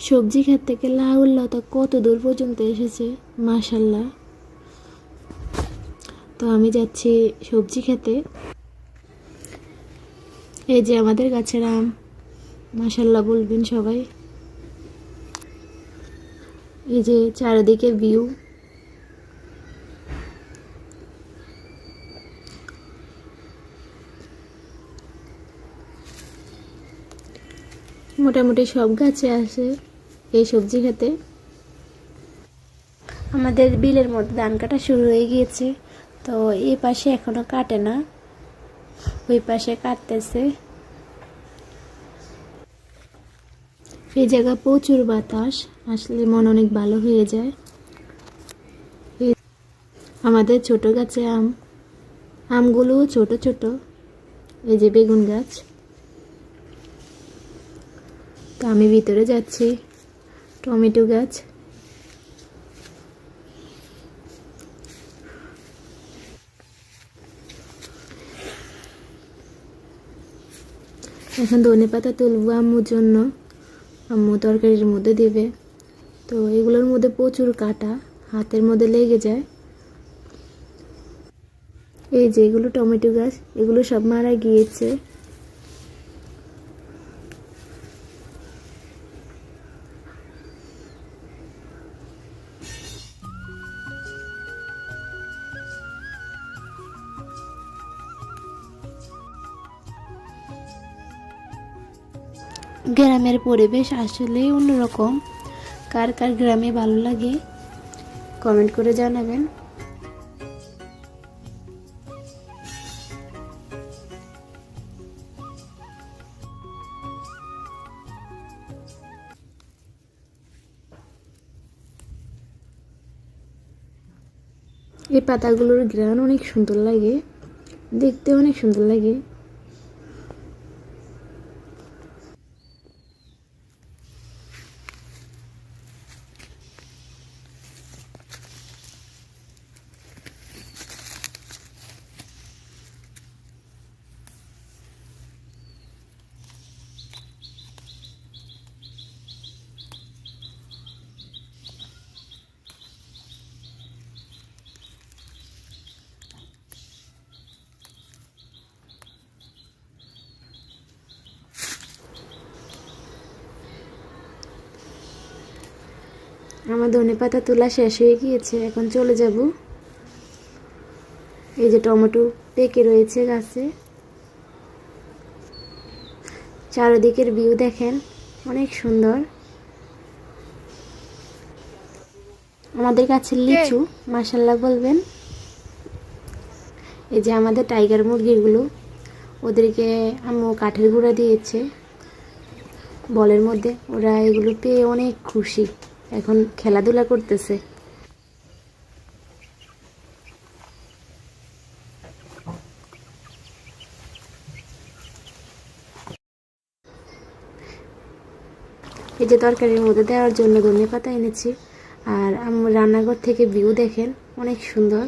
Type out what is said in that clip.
সবজি ক্ষেত থেকে লাউর লতা কত দূর পর্যন্ত এসেছে, মাশাল্লাহ। তো আমি যাচ্ছি সবজি খেতে। এই যে আমাদের গাছের আম, মাশাল্লাহ বলবেন সবাই। এই যে চারিদিকে ভিউ। মোটামুটি সব গাছে আছে এই সবজি খেতে। আমাদের বিলের মধ্যে ধান কাটা শুরু হয়ে গিয়েছে, তো এই পাশে এখনো কাটে না, ওই পাশে কাটতেছে। এই জায়গা প্রচুর বাতাস, আসলে মন অনেক ভালো হয়ে যায়। আমাদের ছোট গাছে আম, আমগুলো ছোট ছোট। এই যে বেগুন গাছ। তো আমি ভিতরে যাচ্ছি। টমেটো গাছ, এখন ধনে পাতা তুলবো আম্মুর জন্য, আম্মু তরকারির মধ্যে দিবে। তো এগুলোর মধ্যে প্রচুর কাটা, হাতের মধ্যে লেগে যায়। এই যে এগুলো টমেটো গাছ, এগুলো সব মারা গিয়েছে। গ্রামের পরিবেশ আসলেই অন্যরকম। কার কার গ্রামে ভালো লাগে কমেন্ট করে জানাবেন। এই পাতাগুলোর ঘ্রাণ অনেক সুন্দর লাগে, দেখতে অনেক সুন্দর লাগে। আমার ধনেপাতা তোলা শেষ হয়ে গিয়েছে, এখন চলে যাব। এই যে টমেটো পেকে রয়েছে গাছে। চারিদিকের ভিউ দেখেন, অনেক সুন্দর। আমাদের গাছের লিচু, মাশাল্লাহ বলবেন। এই যে আমাদের টাইগার মুরগিগুলো, ওদেরকে আম্মু কাঠের গুঁড়া দিয়েছে বলের মধ্যে। ওরা এগুলো পেয়ে অনেক খুশি, এখন খেলাধুলা করতেছে। এই যে তরকারির মধ্যে দেওয়ার জন্য ধনেপাতা এনেছি। আর আম্মু রান্নাঘর থেকে ভিউ দেখেন, অনেক সুন্দর।